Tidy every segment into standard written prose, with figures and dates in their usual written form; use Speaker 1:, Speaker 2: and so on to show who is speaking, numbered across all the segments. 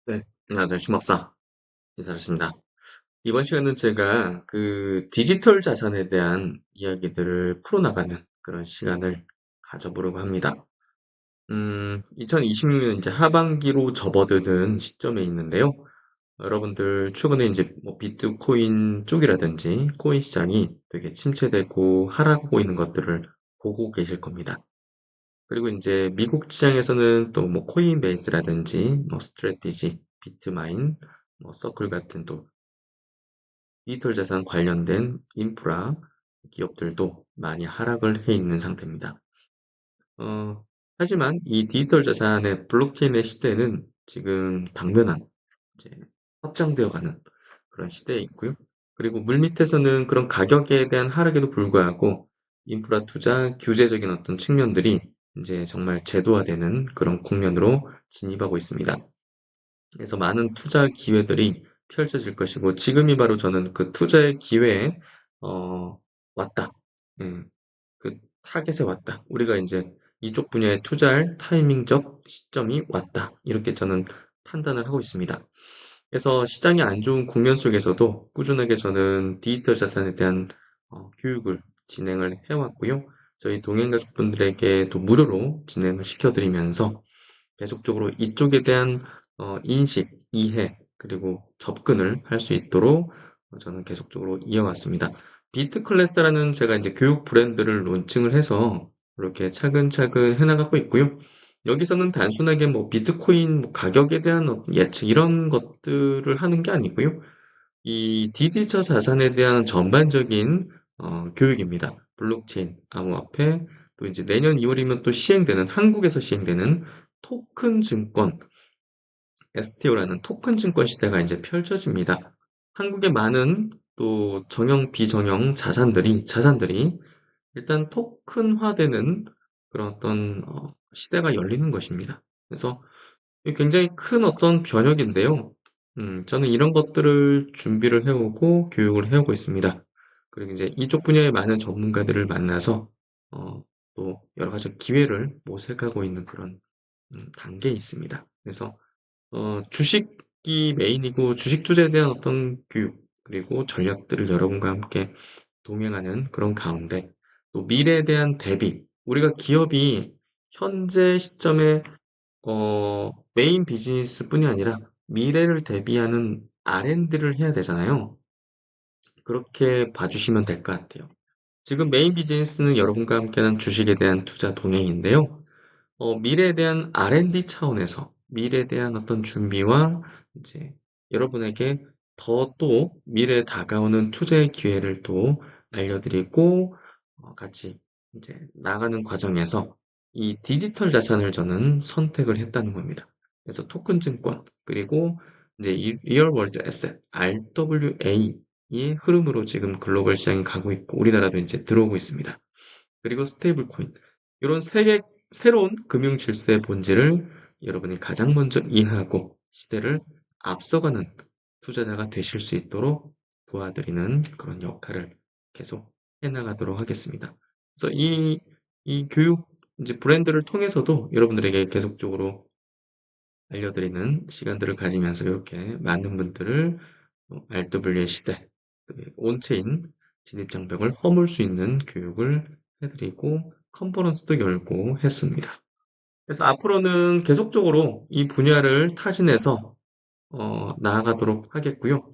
Speaker 1: 네. 안녕하세요. 신박사 인사드립니다. 이번 시간은 제가 그 디지털 자산에 대한 이야기들을 풀어나가는 그런 시간을 가져보려고 합니다. 2026년 이제 하반기로 접어드는 시점에 있는데요. 여러분들 최근에 이제 뭐 비트코인 쪽이라든지 코인 시장이 되게 침체되고 하락하고 있는 것들을 보고 계실 겁니다. 그리고 이제 미국 시장에서는 또 뭐 코인베이스라든지 뭐 스트래티지, 비트마인, 뭐 서클 같은 또 디지털 자산 관련된 인프라 기업들도 많이 하락을 해 있는 상태입니다. 어, 하지만 이 디지털 자산의 블록체인의 시대는 지금 당면한 이제 확장되어 가는 그런 시대에 있고요. 그리고 물밑에서는 그런 가격에 대한 하락에도 불구하고 인프라 투자 규제적인 어떤 측면들이 이제 정말 제도화되는 그런 국면으로 진입하고 있습니다. 그래서 많은 투자 기회들이 펼쳐질 것이고 지금이 바로 저는 그 투자의 기회에 어, 왔다. 예, 그 타겟에 왔다. 우리가 이제 이쪽 분야에 투자할 타이밍적 시점이 왔다. 이렇게 저는 판단을 하고 있습니다. 그래서 시장이 안 좋은 국면 속에서도 꾸준하게 저는 디지털 자산에 대한 교육을 진행을 해왔고요. 저희 동행 가족분들에게도 무료로 진행을 시켜드리면서 계속적으로 이쪽에 대한 인식, 이해, 그리고 접근을 할 수 있도록 저는 계속적으로 이어왔습니다. 비트클래스라는 제가 이제 교육 브랜드를 론칭을 해서 이렇게 차근차근 해나가고 있고요. 여기서는 단순하게 뭐 비트코인 뭐 가격에 대한 예측 이런 것들을 하는 게 아니고요. 이 디지털 자산에 대한 전반적인 교육입니다. 블록체인, 암호화폐, 또 이제 내년 2월이면 또 시행되는 한국에서 시행되는 토큰 증권, STO라는 토큰 증권 시대가 이제 펼쳐집니다. 한국의 많은 또 정형, 비정형 자산들이 일단 토큰화되는 그런 어떤 시대가 열리는 것입니다. 그래서 굉장히 큰 어떤 변혁인데요. 저는 이런 것들을 준비를 해오고 교육을 해오고 있습니다. 그리고 이제 이쪽 분야의 많은 전문가들을 만나서 또 여러 가지 기회를 모색하고 있는 그런 단계에 있습니다. 그래서 주식이 메인이고 주식 투자에 대한 어떤 교육 그리고 전략들을 여러분과 함께 동행하는 그런 가운데 또 미래에 대한 대비 우리가 기업이 현재 시점에 메인 비즈니스뿐이 아니라 미래를 대비하는 R&D를 해야 되잖아요. 그렇게 봐주시면 될 것 같아요. 지금 메인 비즈니스는 여러분과 함께하는 주식에 대한 투자 동행인데요. 미래에 대한 R&D 차원에서 미래에 대한 어떤 준비와 이제 여러분에게 더 또 미래에 다가오는 투자의 기회를 또 알려드리고 같이 이제 나가는 과정에서 이 디지털 자산을 저는 선택을 했다는 겁니다. 그래서 토큰 증권 그리고 이제 리얼 월드 에셋 RWA의 흐름으로 지금 글로벌 시장이 가고 있고 우리나라도 이제 들어오고 있습니다. 그리고 스테이블 코인 이런 세계 새로운 금융 질서의 본질을 여러분이 가장 먼저 이해하고 시대를 앞서가는 투자자가 되실 수 있도록 도와드리는 그런 역할을 계속 해나가도록 하겠습니다. 그래서 이 교육 이제 브랜드를 통해서도 여러분들에게 계속적으로 알려드리는 시간들을 가지면서 이렇게 많은 분들을 RW의 시대, 온체인 진입장벽을 허물 수 있는 교육을 해드리고 컨퍼런스도 열고 했습니다. 그래서 앞으로는 계속적으로 이 분야를 타진해서 나아가도록 하겠고요.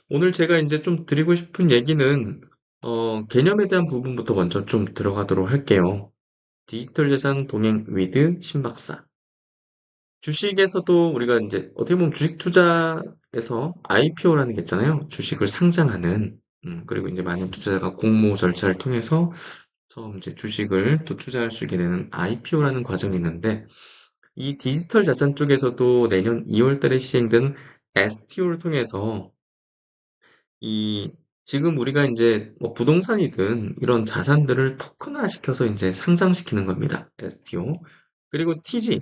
Speaker 1: 오늘 제가 이제 좀 드리고 싶은 얘기는 개념에 대한 부분부터 먼저 좀 들어가도록 할게요. 디지털 자산 동행 위드 신박사. 주식에서도 우리가 이제 어떻게 보면 주식 투자에서 IPO라는 게 있잖아요. 주식을 상장하는 그리고 이제 많은 투자자가 공모 절차를 통해서 처음 이제 주식을 또 투자할 수 있게 되는 IPO라는 과정이 있는데 이 디지털 자산 쪽에서도 내년 2월 달에 시행되는 STO를 통해서 이 지금 우리가 이제 뭐 부동산이든 이런 자산들을 토큰화 시켜서 이제 상장시키는 겁니다. STO. 그리고 TG,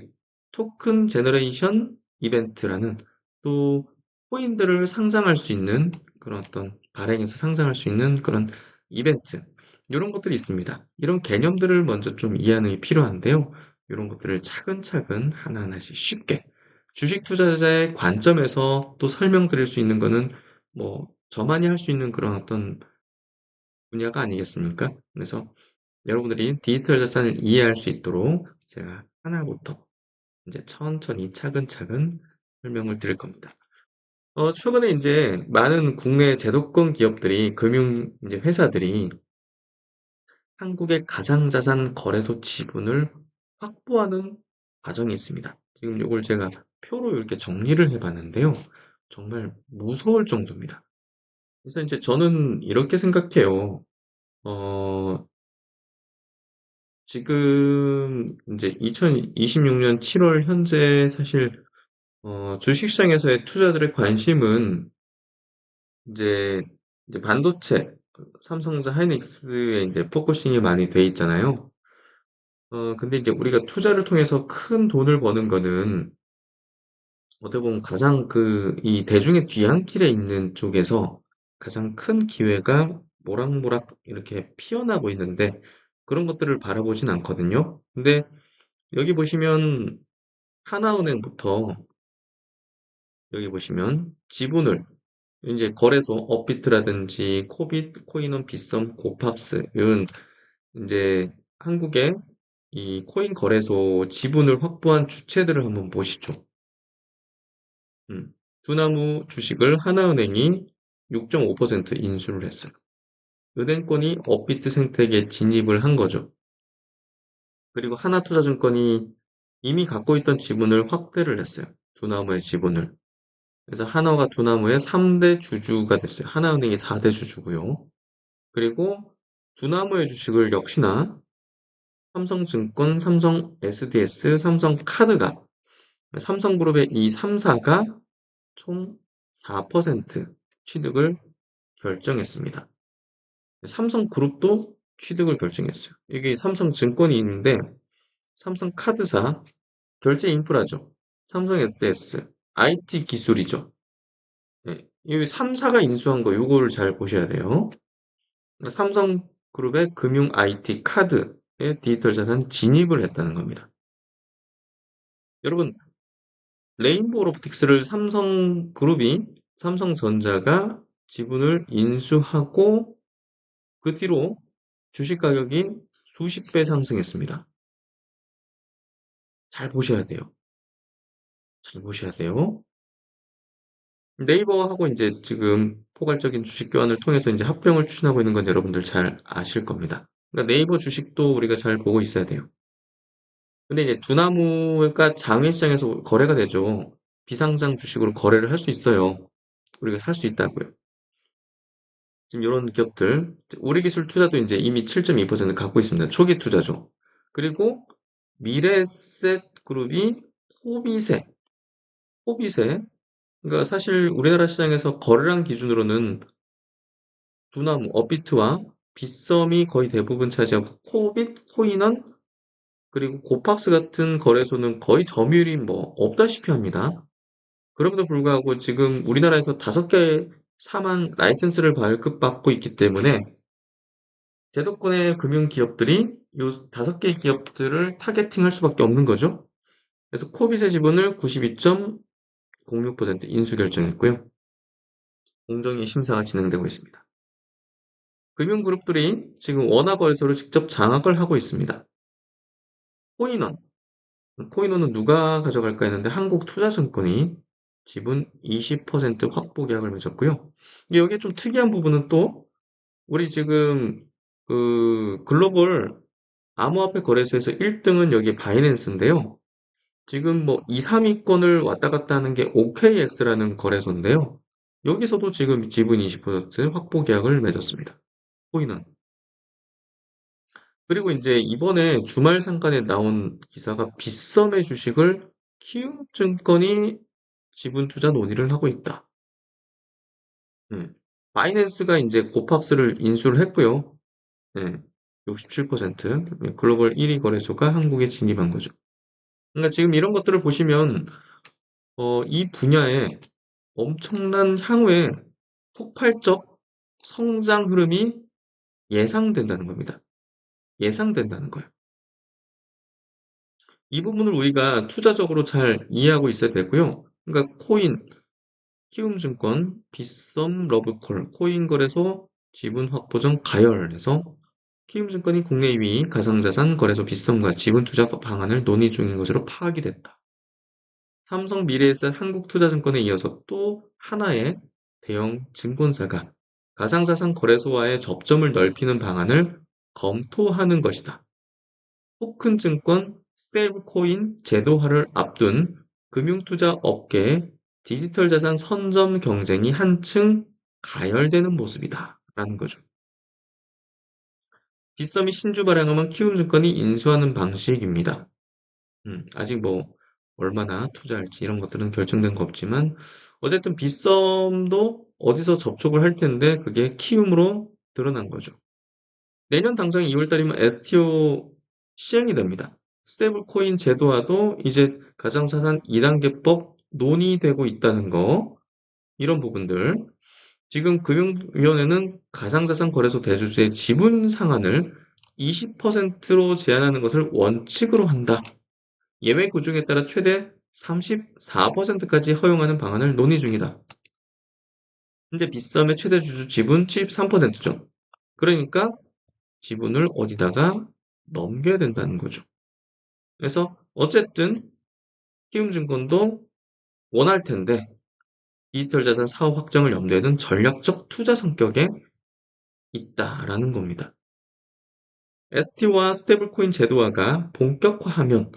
Speaker 1: 토큰 제너레이션 이벤트라는 또 코인들을 상장할 수 있는 그런 어떤 발행해서 상장할 수 있는 그런 이벤트. 이런 것들이 있습니다. 이런 개념들을 먼저 좀 이해하는 게 필요한데요. 이런 것들을 차근차근 하나하나씩 쉽게 주식 투자자의 관점에서 또 설명드릴 수 있는 거는 뭐 저만이 할 수 있는 그런 어떤 분야가 아니겠습니까? 그래서 여러분들이 디지털 자산을 이해할 수 있도록 제가 하나부터 이제 천천히 차근차근 설명을 드릴 겁니다. 최근에 이제 많은 국내 제도권 기업들이 금융 이제 회사들이 한국의 가상자산 거래소 지분을 확보하는 과정이 있습니다. 지금 이걸 제가 표로 이렇게 정리를 해봤는데요. 정말 무서울 정도입니다. 그래서 이제 저는 이렇게 생각해요. 어, 지금 이제 2026년 7월 현재 사실 주식시장에서의 투자들의 관심은 이제 반도체, 삼성전자 하이닉스에 이제 포커싱이 많이 돼 있잖아요. 근데 이제 우리가 투자를 통해서 큰 돈을 버는 거는 어떻게 보면 가장 이 대중의 뒤안길에 있는 쪽에서 가장 큰 기회가 모락모락 이렇게 피어나고 있는데 그런 것들을 바라보진 않거든요. 근데 여기 보시면 하나은행부터 여기 보시면 지분을 이제 거래소 업비트라든지 코빗, 코인원, 빗썸, 고팍스 이런 이제 한국의 이 코인 거래소 지분을 확보한 주체들을 한번 보시죠. 두나무 주식을 하나은행이 6.5% 인수를 했어요. 은행권이 업비트 생태계에 진입을 한 거죠. 그리고 하나투자증권이 이미 갖고 있던 지분을 확대를 했어요. 두나무의 지분을. 그래서 하나가 두나무의 3대 주주가 됐어요. 하나은행이 4대 주주고요. 그리고 두나무의 주식을 역시나 삼성증권, 삼성 SDS, 삼성카드가 삼성그룹의 이 3사가 총 4% 취득을 결정했습니다. 삼성그룹도 취득을 결정했어요. 이게 삼성증권이 있는데 삼성카드사, 결제 인프라죠. 삼성 SDS, IT 기술이죠. 네, 이 3사가 인수한 거 요거를 잘 보셔야 돼요. 삼성그룹의 금융 IT 카드에 디지털 자산 진입을 했다는 겁니다. 여러분, 레인보우 로보틱스를 삼성전자가 지분을 인수하고 그 뒤로 주식 가격이 수십 배 상승했습니다. 잘 보셔야 돼요. 잘 보셔야 돼요. 네이버하고 이제 지금 포괄적인 주식 교환을 통해서 이제 합병을 추진하고 있는 건 여러분들 잘 아실 겁니다. 그러니까 네이버 주식도 우리가 잘 보고 있어야 돼요. 근데 이제 두나무가 장외시장에서 거래가 되죠. 비상장 주식으로 거래를 할 수 있어요. 우리가 살 수 있다고요. 지금 이런 기업들, 우리기술 투자도 이제 이미 7.2% 갖고 있습니다. 초기 투자죠. 그리고 미래에셋 그룹이 호빗에, 호빗에, 그러니까 사실 우리나라 시장에서 거래량 기준으로는 두나무, 업비트와 빗썸이 거의 대부분 차지하고 코빗, 코인원, 그리고 고팍스 같은 거래소는 거의 점유율이 뭐 없다시피 합니다. 그럼에도 불구하고 지금 우리나라에서 5개 사만 라이센스를 발급받고 있기 때문에 제도권의 금융기업들이 요 5개 기업들을 타겟팅할 수밖에 없는 거죠. 그래서 코빗의 지분을 92.06% 인수 결정했고요. 공정위 심사가 진행되고 있습니다. 금융그룹들이 지금 원화거래소를 직접 장악을 하고 있습니다. 코인원, 코인원은 누가 가져갈까 했는데 한국투자증권이 지분 20% 확보 계약을 맺었고요. 여기에 좀 특이한 부분은 또 우리 지금 글로벌 암호화폐 거래소에서 1등은 여기 바이낸스인데요. 지금 뭐 2, 3위권을 왔다 갔다 하는 게 OKX라는 거래소인데요. 여기서도 지금 지분 20% 확보 계약을 맺었습니다. 코인원. 그리고 이제 이번에 주말 상간에 나온 기사가 빗썸의 주식을 키움증권이 지분 투자 논의를 하고 있다. 네. 바이낸스가 이제 고팍스를 인수를 했고요. 네. 67%. 네, 글로벌 1위 거래소가 한국에 진입한 거죠. 그러니까 지금 이런 것들을 보시면 이 분야에 엄청난 향후에 폭발적 성장 흐름이 예상된다는 겁니다. 예상된다는 거예요. 이 부분을 우리가 투자적으로 잘 이해하고 있어야 되고요. 그러니까 코인, 키움증권, 빗썸, 러브콜, 코인거래소, 지분확보전 가열해서 키움증권이 국내 2위 가상자산 거래소 빗썸과 지분투자 방안을 논의 중인 것으로 파악이 됐다. 삼성 미래에셋 한국투자증권에 이어서 또 하나의 대형 증권사가 가상자산 거래소와의 접점을 넓히는 방안을 검토하는 것이다. 토큰 증권, 스테이블코인 제도화를 앞둔 금융투자 업계의 디지털 자산 선점 경쟁이 한층 가열되는 모습이다. 라는 거죠. 빗썸이 신주 발행하면 키움증권이 인수하는 방식입니다. 아직 뭐 얼마나 투자할지 이런 것들은 결정된 거 없지만 어쨌든 빗썸도 어디서 접촉을 할 텐데 그게 키움으로 드러난 거죠. 내년 당장 2월 달이면 STO 시행이 됩니다. 스테이블 코인 제도화도 이제 가상자산 2단계법 논의되고 있다는 거, 이런 부분들. 지금 금융위원회는 가상자산 거래소 대주주의 지분 상한을 20%로 제한하는 것을 원칙으로 한다. 예외 구조에 따라 최대 34%까지 허용하는 방안을 논의 중이다. 근데 빗썸의 최대 주주 지분 73%죠. 그러니까 지분을 어디다가 넘겨야 된다는 거죠. 그래서 어쨌든 키움증권도 원할 텐데 디지털 자산 사업 확장을 염두에 둔 전략적 투자 성격에 있다라는 겁니다. ST와 스테이블코인 제도화가 본격화하면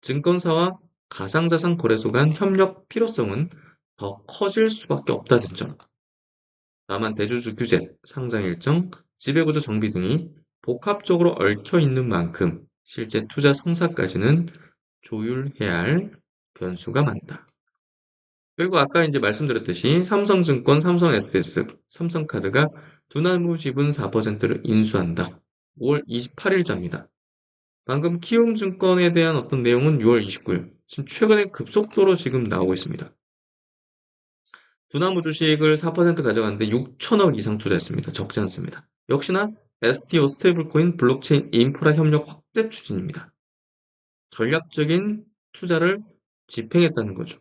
Speaker 1: 증권사와 가상자산 거래소 간 협력 필요성은 더 커질 수밖에 없다는 점. 다만 대주주 규제, 상장 일정, 지배구조 정비 등이 복합적으로 얽혀 있는 만큼 실제 투자 성사까지는 조율해야 할 변수가 많다. 그리고 아까 이제 말씀드렸듯이 삼성증권, 삼성SS, 삼성카드가 두나무 지분 4%를 인수한다. 5월 28일자입니다. 방금 키움증권에 대한 어떤 내용은 6월 29일. 지금 최근에 급속도로 지금 나오고 있습니다. 두나무 주식을 4% 가져갔는데 6천억 이상 투자했습니다. 적지 않습니다. 역시나 STO 스테이블코인 블록체인 인프라 협력 확대 추진입니다. 전략적인 투자를 집행했다는 거죠.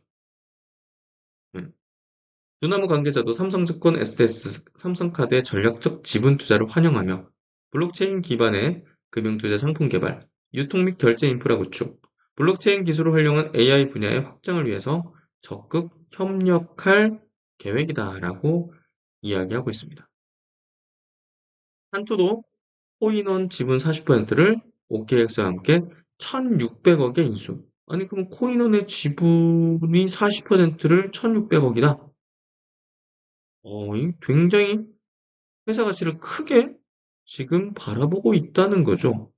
Speaker 1: 두나무 관계자도 삼성증권 SDS, 삼성카드의 전략적 지분 투자를 환영하며 블록체인 기반의 금융투자 상품 개발, 유통 및 결제 인프라 구축, 블록체인 기술을 활용한 AI 분야의 확장을 위해서 적극 협력할 계획이다라고 이야기하고 있습니다. 한토도 코인원 지분 40%를 OKX와 함께 1,600억에 인수. 아니, 그럼 코인원의 지분이 40%를 1,600억이다? 굉장히 회사 가치를 크게 지금 바라보고 있다는 거죠.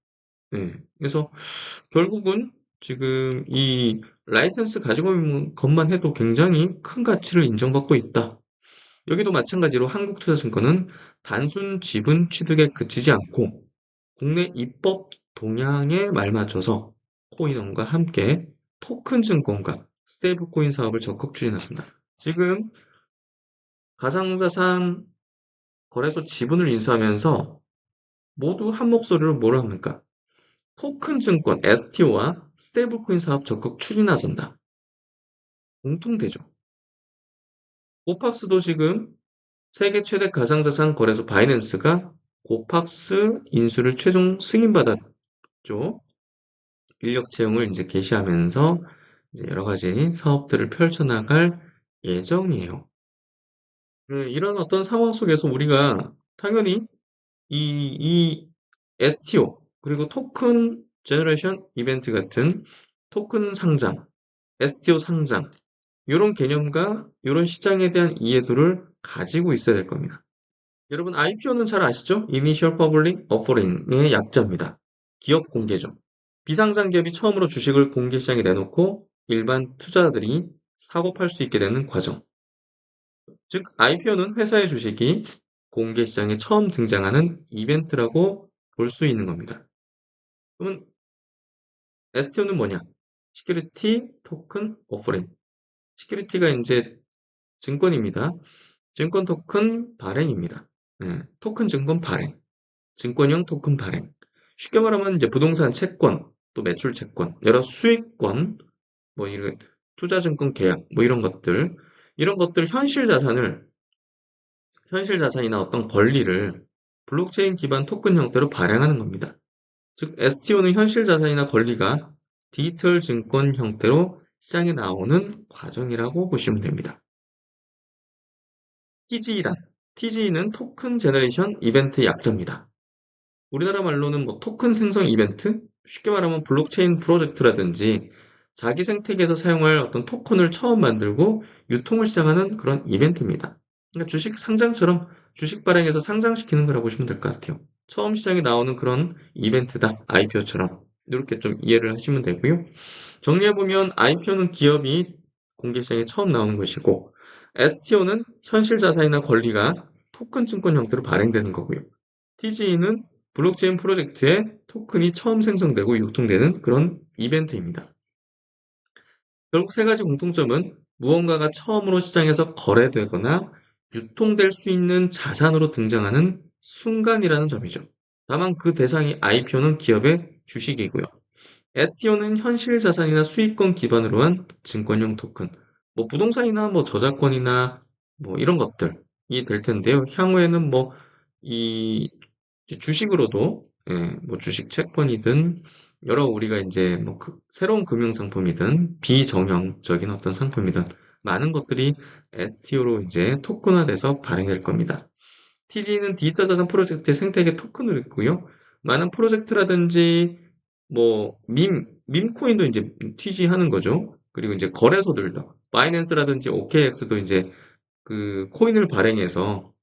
Speaker 1: 네. 그래서 결국은 지금 이 라이센스 가지고 있는 것만 해도 굉장히 큰 가치를 인정받고 있다. 여기도 마찬가지로 한국투자증권은 단순 지분 취득에 그치지 않고 국내 입법 동향에 말맞춰서 코인원과 함께 토큰 증권과 스테이블 코인 사업을 적극 추진했습니다. 지금 가상자산 거래소 지분을 인수하면서 모두 한 목소리로 뭐라 합니까? 토큰 증권 STO와 스테이블코인 사업 적극 추진하선다. 공통되죠. 고팍스도 지금 세계 최대 가상자산 거래소 바이낸스가 고팍스 인수를 최종 승인받았죠. 인력 채용을 이제 개시하면서 이제 여러 가지 사업들을 펼쳐나갈 예정이에요. 이런 어떤 상황 속에서 우리가 당연히 이 STO, 그리고 토큰 제너레이션 이벤트 같은 토큰 상장, STO 상장, 이런 개념과 이런 시장에 대한 이해도를 가지고 있어야 될 겁니다. 여러분, IPO는 잘 아시죠? Initial Public Offering의 약자입니다. 기업 공개죠. 비상장 기업이 처음으로 주식을 공개 시장에 내놓고 일반 투자자들이 사고 팔 수 있게 되는 과정. 즉, IPO는 회사의 주식이 공개 시장에 처음 등장하는 이벤트라고 볼 수 있는 겁니다. 그러면 STO는 뭐냐? 시큐리티 토큰 오퍼링. 시큐리티가 이제 증권입니다. 증권 토큰 발행입니다. 네, 토큰 증권 발행. 증권형 토큰 발행. 쉽게 말하면 이제 부동산 채권, 또 매출 채권, 여러 수익권, 뭐 이런 투자증권 계약, 뭐 이런 것들 현실 자산이나 어떤 권리를 블록체인 기반 토큰 형태로 발행하는 겁니다. 즉, STO는 현실 자산이나 권리가 디지털 증권 형태로 시장에 나오는 과정이라고 보시면 됩니다. TG란, TG는 토큰 제너레이션 이벤트 약자입니다. 우리나라 말로는 뭐 토큰 생성 이벤트? 쉽게 말하면 블록체인 프로젝트라든지 자기 생태계에서 사용할 어떤 토큰을 처음 만들고 유통을 시작하는 그런 이벤트입니다. 그러니까 주식 상장처럼 주식 발행해서 상장시키는 거라고 보시면 될 것 같아요. 처음 시장에 나오는 그런 이벤트다. IPO처럼. 이렇게 좀 이해를 하시면 되고요. 정리해보면 IPO는 기업이 공개시장에 처음 나오는 것이고 STO는 현실 자산이나 권리가 토큰 증권 형태로 발행되는 거고요. TGE는 블록체인 프로젝트에 토큰이 처음 생성되고 유통되는 그런 이벤트입니다. 결국 세 가지 공통점은 무언가가 처음으로 시장에서 거래되거나 유통될 수 있는 자산으로 등장하는 순간이라는 점이죠. 다만 그 대상이 IPO는 기업의 주식이고요. STO는 현실 자산이나 수익권 기반으로 한 증권형 토큰, 뭐 부동산이나 뭐 저작권이나 뭐 이런 것들이 될 텐데요. 향후에는 이 주식으로도 뭐 주식 채권이든 여러 우리가 이제 뭐 새로운 금융 상품이든 비정형적인 어떤 상품이든 많은 것들이 STO로 이제 토큰화돼서 발행될 겁니다. TG는 디지털 자산 프로젝트의 생태계 토큰을 있고요. 많은 프로젝트라든지 뭐 밈코인도 이제 TG 하는 거죠. 그리고 이제 거래소들도 바이낸스라든지 OKX도 이제 그 코인을 발행해서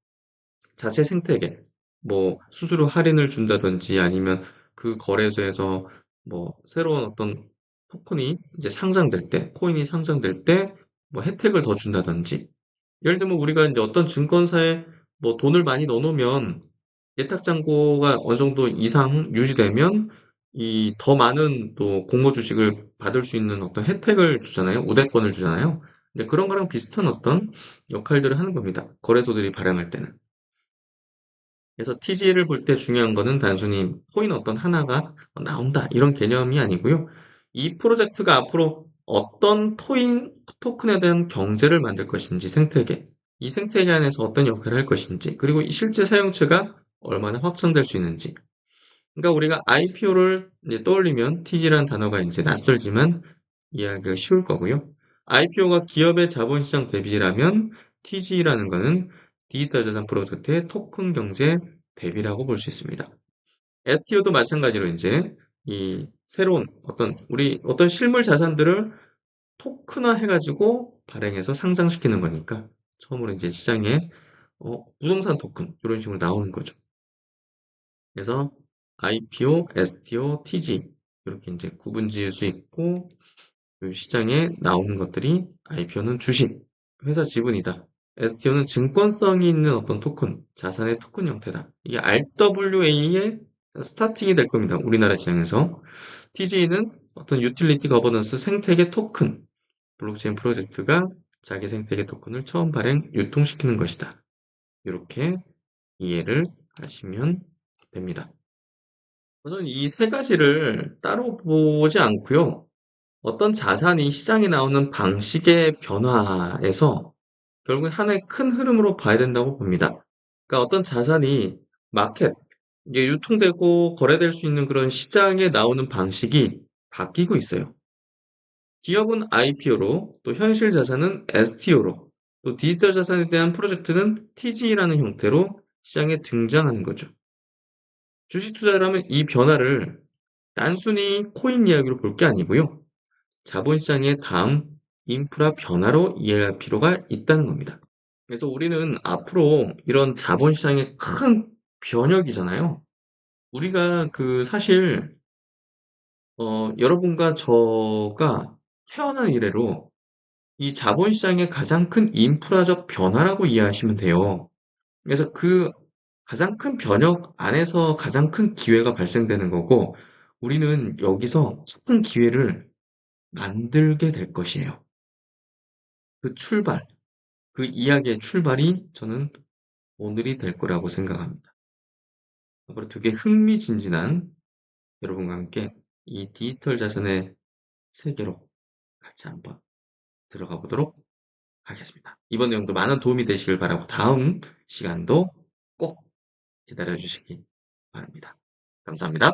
Speaker 1: 자체 생태계, 뭐 수수료 할인을 준다든지 아니면 그 거래소에서 뭐 새로운 어떤 토큰이 이제 상장될 때, 코인이 상장될 때 뭐 혜택을 더 준다든지. 예를 들면 우리가 이제 어떤 증권사에 뭐 돈을 많이 넣어놓으면 예탁잔고가 어느 정도 이상 유지되면 이 더 많은 또 공모 주식을 받을 수 있는 어떤 혜택을 주잖아요. 우대권을 주잖아요. 근데 그런 거랑 비슷한 어떤 역할들을 하는 겁니다. 거래소들이 발행할 때는. 그래서 TG를 볼 때 중요한 거는 단순히 코인 어떤 하나가 나온다 이런 개념이 아니고요. 이 프로젝트가 앞으로 어떤 토큰에 대한 경제를 만들 것인지 생태계, 이 생태계 안에서 어떤 역할을 할 것인지, 그리고 이 실제 사용처가 얼마나 확장될 수 있는지. 그러니까 우리가 IPO를 떠올리면 TG라는 단어가 이제 낯설지만 이해하기가 쉬울 거고요. IPO가 기업의 자본시장 대비라면 TG라는 거는 디지털 자산 프로젝트의 토큰 경제 대비라고 볼 수 있습니다. STO도 마찬가지로 이제 이 새로운 어떤 실물 자산들을 토큰화 해가지고 발행해서 상장시키는 거니까 처음으로 이제 시장에 부동산 토큰 이런 식으로 나오는 거죠. 그래서 IPO, STO, TG 이렇게 이제 구분 지을 수 있고 그 시장에 나오는 것들이 IPO는 주식, 회사 지분이다. STO는 증권성이 있는 어떤 토큰, 자산의 토큰 형태다. 이게 RWA의 스타팅이 될 겁니다. 우리나라 시장에서. TG는 어떤 유틸리티 거버넌스 생태계 토큰, 블록체인 프로젝트가 자기 생태계 토큰을 처음 발행, 유통시키는 것이다. 이렇게 이해를 하시면 됩니다. 저는 이 세 가지를 따로 보지 않고요. 어떤 자산이 시장에 나오는 방식의 변화에서 결국 하나의 큰 흐름으로 봐야 된다고 봅니다. 그러니까 어떤 자산이 마켓, 이게 유통되고 거래될 수 있는 그런 시장에 나오는 방식이 바뀌고 있어요. 기업은 IPO로, 또 현실 자산은 STO로, 또 디지털 자산에 대한 프로젝트는 TG라는 형태로 시장에 등장하는 거죠. 주식 투자를 하면 이 변화를 단순히 코인 이야기로 볼 게 아니고요. 자본시장의 다음 인프라 변화로 이해할 필요가 있다는 겁니다. 그래서 우리는 앞으로 이런 자본시장의 큰 변혁이잖아요. 우리가 사실, 여러분과 저가 태어난 이래로 이 자본시장의 가장 큰 인프라적 변화라고 이해하시면 돼요. 그래서 그 가장 큰 변혁 안에서 가장 큰 기회가 발생되는 거고, 우리는 여기서 큰 기회를 만들게 될 것이에요. 그 출발, 그 이야기의 출발이 저는 오늘이 될 거라고 생각합니다. 앞으로 되게 흥미진진한 여러분과 함께 이 디지털 자산의 세계로 같이 한번 들어가 보도록 하겠습니다. 이번 내용도 많은 도움이 되시길 바라고 다음 시간도 꼭 기다려 주시기 바랍니다. 감사합니다.